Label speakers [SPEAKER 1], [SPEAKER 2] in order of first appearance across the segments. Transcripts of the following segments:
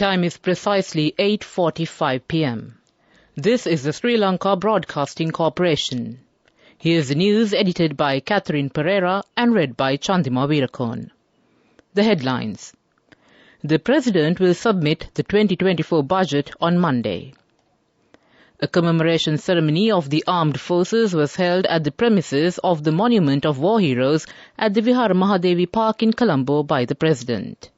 [SPEAKER 1] The time is precisely 8:45 p.m. This is the Sri Lanka Broadcasting Corporation. Here's the news edited by Catherine Pereira and read by Chandima Veerakon. The headlines. The President will submit the 2024 budget on Monday. A commemoration ceremony of the armed forces was held at the premises of the Monument of War Heroes at the Vihara Mahadevi Park in Colombo by the President.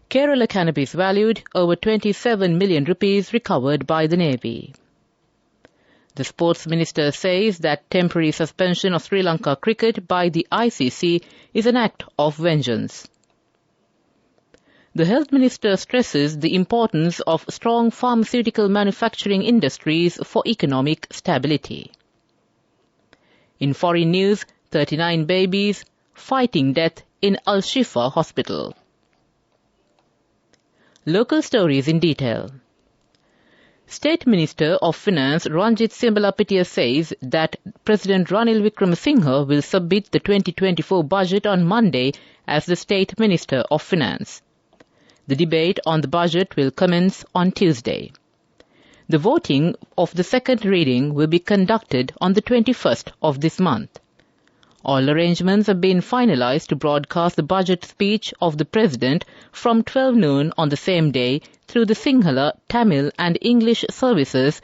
[SPEAKER 1] Kerala cannabis valued over 27 million rupees recovered by the Navy. The Sports Minister says that temporary suspension of Sri Lanka cricket by the ICC is an act of vengeance. The Health Minister stresses the importance of strong pharmaceutical manufacturing industries for economic stability. In foreign news, 39 babies fighting death in Al-Shifa Hospital. Local stories in detail. State Minister of Finance Ranjit Siambalapitiya says that President Ranil Wickremesinghe will submit the 2024 budget on Monday as the State Minister of Finance. The debate on the budget will commence on Tuesday. The voting of the second reading will be conducted on the 21st of this month. All arrangements have been finalized to broadcast the budget speech of the President from 12 noon on the same day through the Sinhala, Tamil and English services,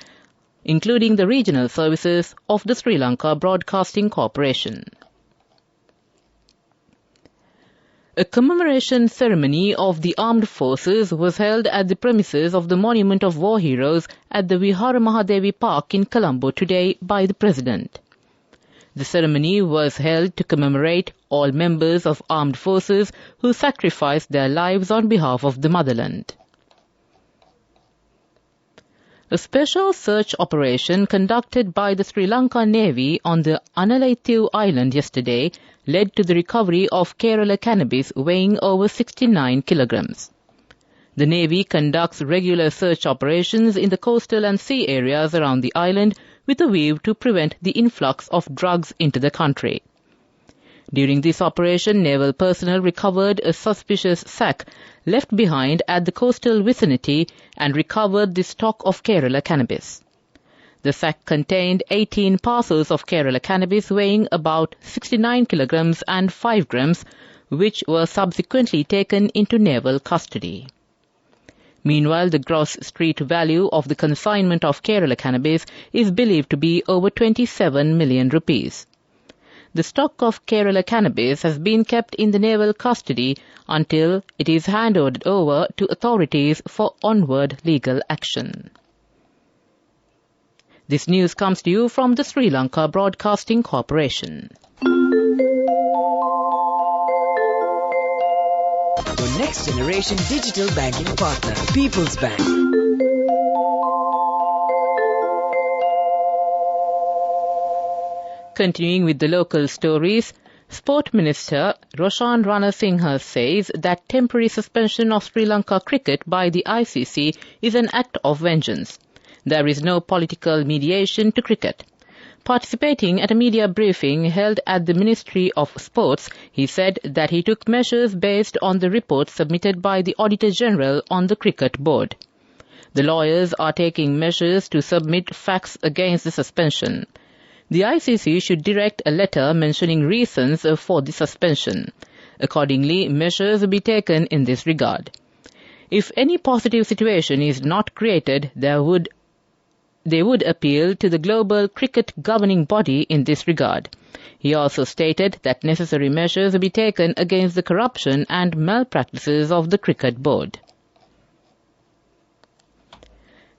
[SPEAKER 1] including the regional services of the Sri Lanka Broadcasting Corporation. A commemoration ceremony of the armed forces was held at the premises of the Monument of War Heroes at the Vihara Mahadevi Park in Colombo today by the President. The ceremony was held to commemorate all members of armed forces who sacrificed their lives on behalf of the motherland. A special search operation conducted by the Sri Lanka Navy on the Analaitiu Island yesterday led to the recovery of Kerala cannabis weighing over 69 kilograms. The Navy conducts regular search operations in the coastal and sea areas around the island with a view to prevent the influx of drugs into the country. During this operation, naval personnel recovered a suspicious sack left behind at the coastal vicinity and recovered the stock of Kerala cannabis. The sack contained 18 parcels of Kerala cannabis weighing about 69 kilograms and 5 grams, which were subsequently taken into naval custody. Meanwhile, the gross street value of the consignment of Kerala cannabis is believed to be over 27 million rupees. The stock of Kerala cannabis has been kept in the naval custody until it is handed over to authorities for onward legal action. This news comes to you from the Sri Lanka Broadcasting Corporation.
[SPEAKER 2] Your next generation digital banking partner, People's Bank.
[SPEAKER 1] Continuing with the local stories, Sport Minister Roshan Ranasinghe says that temporary suspension of Sri Lanka cricket by the ICC is an act of vengeance. There is no political mediation to cricket. Participating at a media briefing held at the Ministry of Sports, he said that he took measures based on the report submitted by the Auditor General on the Cricket Board. The lawyers are taking measures to submit facts against the suspension. The ICC should direct a letter mentioning reasons for the suspension. Accordingly, measures will be taken in this regard. If any positive situation is not created, they would appeal to the global cricket governing body in this regard. He also stated that necessary measures will be taken against the corruption and malpractices of the Cricket Board.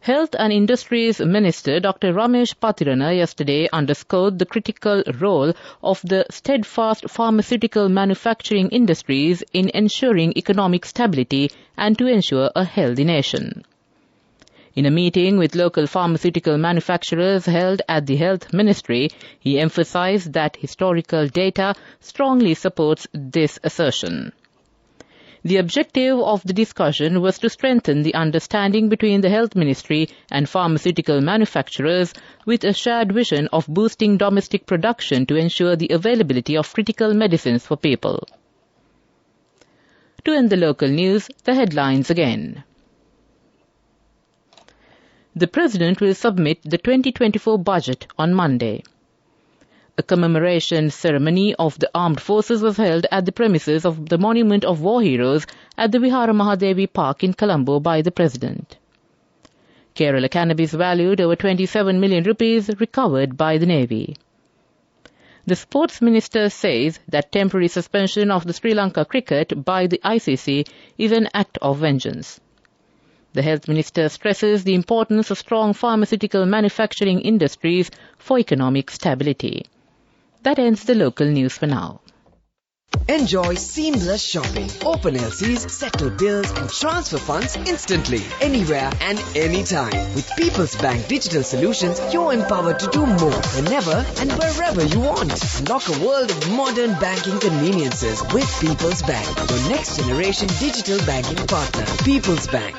[SPEAKER 1] Health and Industries Minister Dr. Ramesh Patirana yesterday underscored the critical role of the steadfast pharmaceutical manufacturing industries in ensuring economic stability and to ensure a healthy nation. In a meeting with local pharmaceutical manufacturers held at the Health Ministry, he emphasized that historical data strongly supports this assertion. The objective of the discussion was to strengthen the understanding between the Health Ministry and pharmaceutical manufacturers with a shared vision of boosting domestic production to ensure the availability of critical medicines for people. To end the local news, the headlines again. The President will submit the 2024 budget on Monday. A commemoration ceremony of the armed forces was held at the premises of the Monument of War Heroes at the Vihara Mahadevi Park in Colombo by the President. Kerala cannabis valued over 27 million rupees recovered by the Navy. The Sports Minister says that temporary suspension of the Sri Lanka cricket by the ICC is an act of vengeance. The Health Minister stresses the importance of strong pharmaceutical manufacturing industries for economic stability. That ends the local news for now.
[SPEAKER 2] Enjoy seamless shopping. Open LCs, settle bills and transfer funds instantly, anywhere and anytime. With People's Bank Digital Solutions, you're empowered to do more whenever and wherever you want. Unlock a world of modern banking conveniences with People's Bank, your next generation digital banking partner. People's Bank.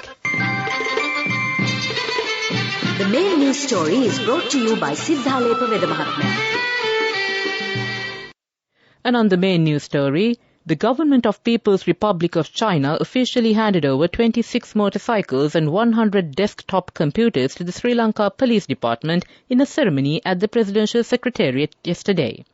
[SPEAKER 3] The main news story is brought to you by Sinhala Mahatma.
[SPEAKER 1] And on the main news story, the government of People's Republic of China officially handed over 26 motorcycles and 100 desktop computers to the Sri Lanka Police Department in a ceremony at the Presidential Secretariat yesterday.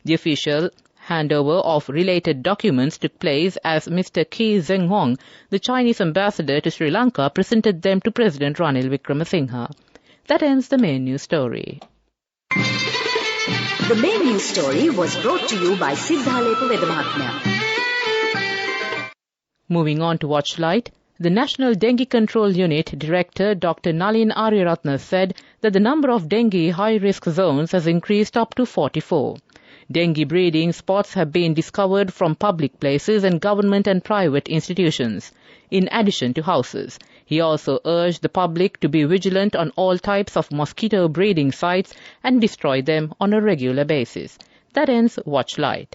[SPEAKER 1] The official handover of related documents took place as Mr. Kee Zeng-hong, the Chinese ambassador to Sri Lanka, presented them to President Ranil Wickremesinghe. That ends the main news story.
[SPEAKER 3] The main news story was brought to you by Sinhala Mahatma.
[SPEAKER 1] Moving on to Watchlight, the National Dengue Control Unit Director Dr. Nalin Aryaratne said that the number of dengue high-risk zones has increased up to 44. Dengue breeding spots have been discovered from public places and government and private institutions, in addition to houses. He also urged the public to be vigilant on all types of mosquito breeding sites and destroy them on a regular basis. That ends Watchlight.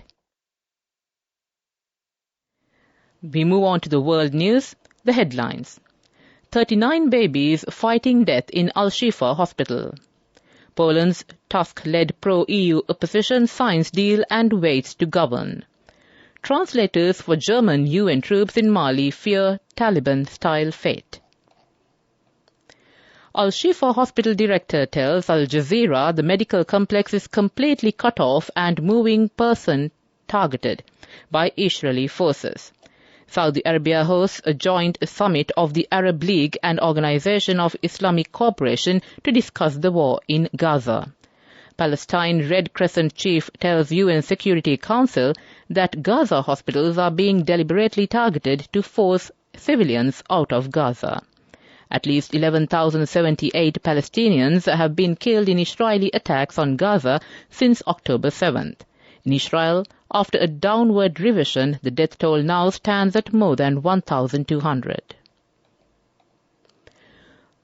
[SPEAKER 1] We move on to the world news, the headlines. 39 babies fighting death in Al-Shifa Hospital. Poland's Tusk-led pro-EU opposition signs deal and waits to govern. Translators for German UN troops in Mali fear Taliban-style fate. Al-Shifa hospital director tells Al Jazeera the medical complex is completely cut off and moving person targeted by Israeli forces. Saudi Arabia hosts a joint summit of the Arab League and Organization of Islamic Cooperation to discuss the war in Gaza. Palestine Red Crescent chief tells UN Security Council that Gaza hospitals are being deliberately targeted to force civilians out of Gaza. At least 11,078 Palestinians have been killed in Israeli attacks on Gaza since October 7th. In Israel, after a downward revision, the death toll now stands at more than 1,200.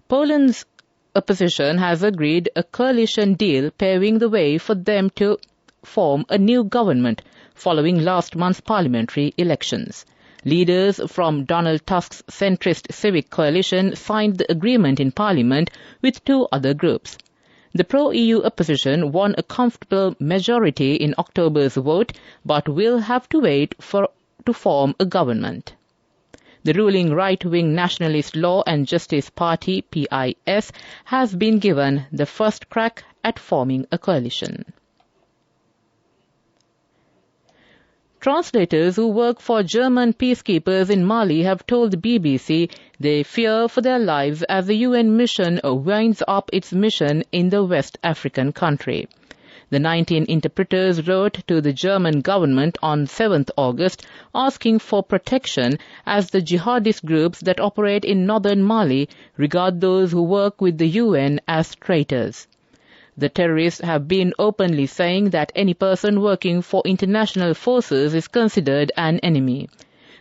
[SPEAKER 1] Poland's opposition has agreed a coalition deal paving the way for them to form a new government following last month's parliamentary elections. Leaders from Donald Tusk's centrist Civic Coalition signed the agreement in Parliament with two other groups. The pro-EU opposition won a comfortable majority in October's vote, but will have to wait to form a government. The ruling right-wing Nationalist Law and Justice Party, PIS, has been given the first crack at forming a coalition. Translators who work for German peacekeepers in Mali have told the BBC they fear for their lives as the UN mission winds up its mission in the West African country. The 19 interpreters wrote to the German government on 7th August asking for protection as the jihadist groups that operate in northern Mali regard those who work with the UN as traitors. The terrorists have been openly saying that any person working for international forces is considered an enemy.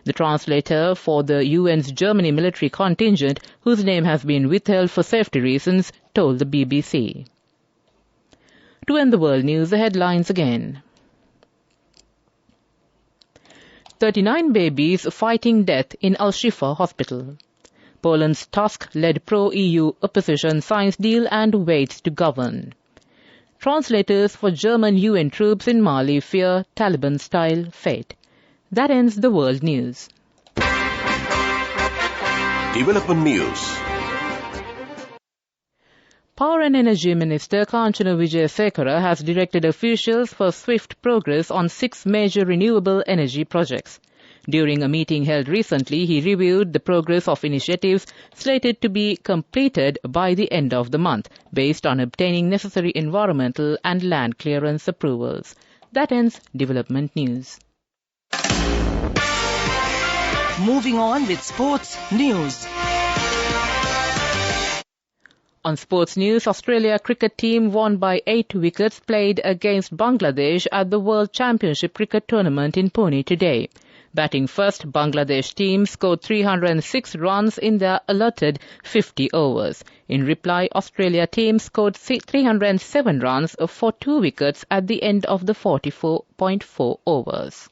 [SPEAKER 1] The translator for the UN's Germany military contingent, whose name has been withheld for safety reasons, told the BBC. To end the world news, the headlines again. 39 babies fighting death in Al-Shifa hospital. Poland's Tusk-led pro-EU opposition signs deal and waits to govern. Translators for German UN troops in Mali fear Taliban-style fate. That ends the world news.
[SPEAKER 4] Development News.
[SPEAKER 1] Power and Energy Minister Kanchana Wijayasekara has directed officials for swift progress on 6 major renewable energy projects. During a meeting held recently, he reviewed the progress of initiatives slated to be completed by the end of the month, based on obtaining necessary environmental and land clearance approvals. That ends Development News.
[SPEAKER 5] Moving on with sports news.
[SPEAKER 1] On sports news, Australia cricket team won by 8 wickets played against Bangladesh at the World Championship Cricket Tournament in Pune today. Batting first, Bangladesh team scored 306 runs in their allotted 50 overs. In reply, Australia team scored 307 runs for 2 wickets at the end of the 44.4 overs.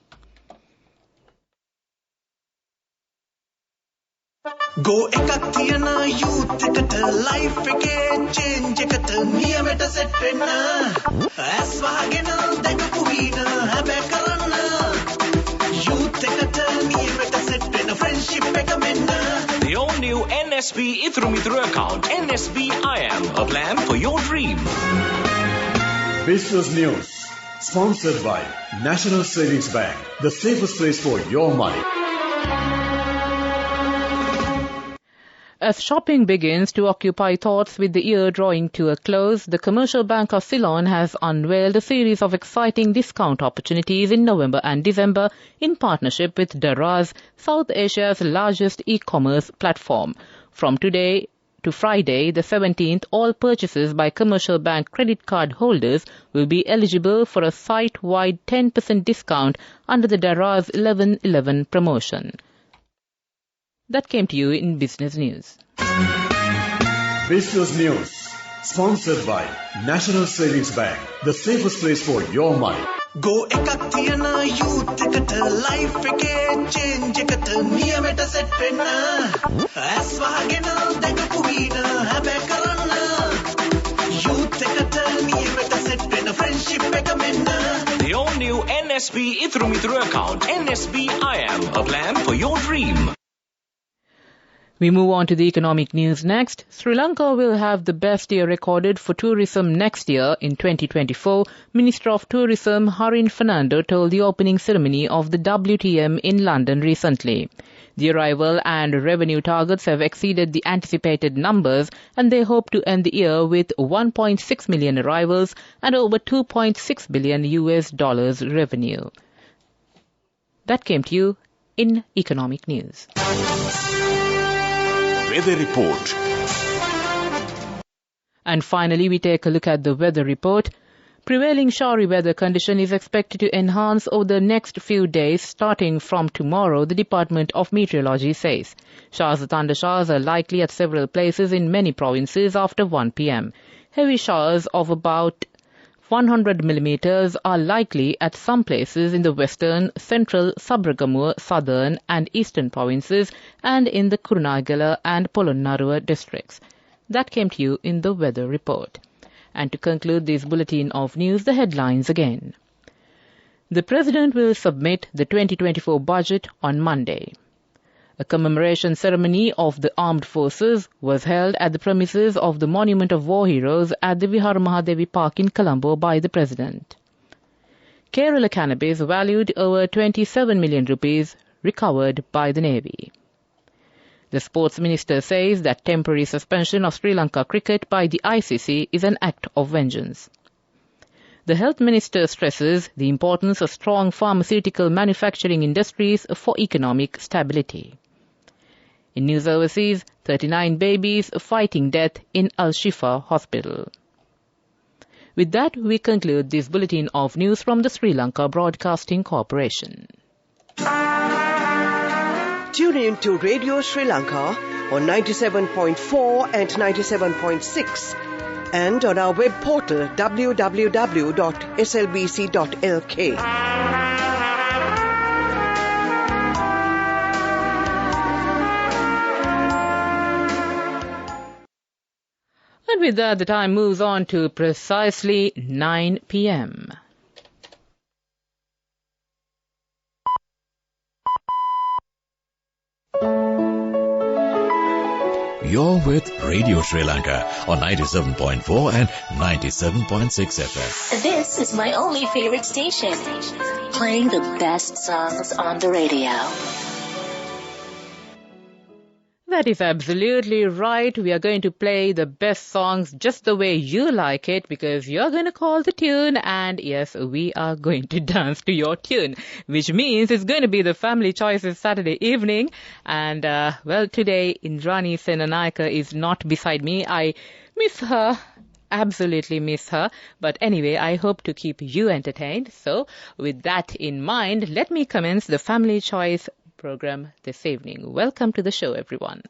[SPEAKER 6] Go ekak thiyana youth eකට life ekේ change eකට niyameta set wenna as wahagena dagapu veena habe karanna youth eකට niyameta set wenna friendship එක menna.
[SPEAKER 4] The all-new NSB Ithru account, NSB IM, a plan for your dream.
[SPEAKER 7] Business News, sponsored by National Savings Bank, the safest place for your money.
[SPEAKER 1] As shopping begins to occupy thoughts with the year drawing to a close, the Commercial Bank of Ceylon has unveiled a series of exciting discount opportunities in November and December in partnership with Daraz, South Asia's largest e-commerce platform. From today to Friday, the 17th, all purchases by Commercial Bank credit card holders will be eligible for a site-wide 10% discount under the Daraz 11/11 promotion. That came to you in Business News.
[SPEAKER 7] Business News, sponsored by National Savings Bank, the safest place for your money.
[SPEAKER 6] Go ekak thiyana youth eකට life ekේ change eකට niyameta set wenna as wahagena dagapu veena habe karanna youth eකට niyameta set wenna friendship එක menna.
[SPEAKER 4] The all-new NSB Ithru account, NSB IM, a plan for your dream.
[SPEAKER 1] We move on to the economic news next. Sri Lanka will have the best year recorded for tourism next year in 2024, Minister of Tourism Harin Fernando told the opening ceremony of the WTM in London recently. The arrival and revenue targets have exceeded the anticipated numbers, and they hope to end the year with 1.6 million arrivals and over $2.6 billion revenue. That came to you in economic news.
[SPEAKER 4] Weather report.
[SPEAKER 1] And finally, we take a look at the weather report. Prevailing showery weather condition is expected to enhance over the next few days, starting from tomorrow, the Department of Meteorology says. Showers and thundershowers are likely at several places in many provinces after 1 p.m. Heavy showers of about 100 millimeters are likely at some places in the western, central, Sabragamur, southern and eastern provinces and in the Kurunagala and Polonnaruwa districts. That came to you in the weather report. And to conclude this bulletin of news, the headlines again. The President will submit the 2024 budget on Monday. A commemoration ceremony of the armed forces was held at the premises of the Monument of War Heroes at the Vihar Mahadevi Park in Colombo by the President. Kerala cannabis valued over 27 million rupees recovered by the Navy. The Sports Minister says that temporary suspension of Sri Lanka cricket by the ICC is an act of vengeance. The Health Minister stresses the importance of strong pharmaceutical manufacturing industries for economic stability. In news overseas, 39 babies fighting death in Al-Shifa Hospital. With that, we conclude this bulletin of news from the Sri Lanka Broadcasting Corporation.
[SPEAKER 2] Tune in to Radio Sri Lanka on 97.4 and 97.6 and on our web portal www.slbc.lk.
[SPEAKER 1] And with that, the time moves on to precisely 9 p.m.
[SPEAKER 8] You're with Radio Sri Lanka on 97.4 and 97.6 FM.
[SPEAKER 9] This is my only favorite station, playing the best songs on the radio.
[SPEAKER 1] That is absolutely right. We are going to play the best songs just the way you like it, because you're going to call the tune, and yes, we are going to dance to your tune, which means it's going to be the Family Choices Saturday evening. And well, today Indrani Senanayaka is not beside me. I miss her. Absolutely miss her. But anyway, I hope to keep you entertained. So with that in mind, let me commence the Family Choice program this evening. Welcome to the show, everyone.